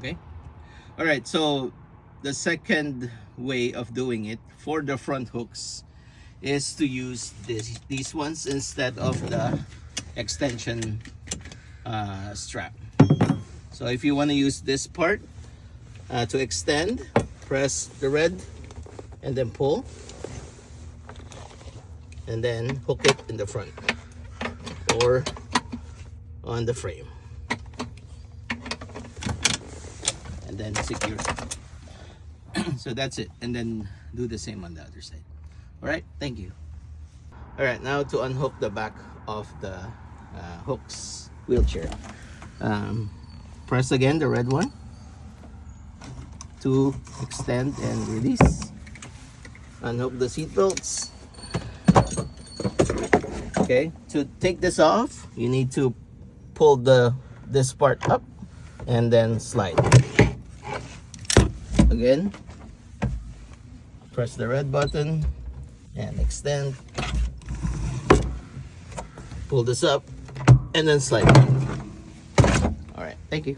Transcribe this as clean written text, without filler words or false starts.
Okay. All right, so the second way of doing it for the front hooks is to use these ones instead of the extension strap. So if you want to use this part to extend, press the red and then pull, and then hook it in the front or on the frame, and then secure. So that's it, and then do the same on the other side. All right, thank you. All right, now to unhook the back of the hooks wheelchair. Press again the red one to extend and release. Unhook the seat belts. Okay, to take this off, you need to pull this part up and then slide. Again, press the red button and extend. Pull this up and then slide. All right, thank you.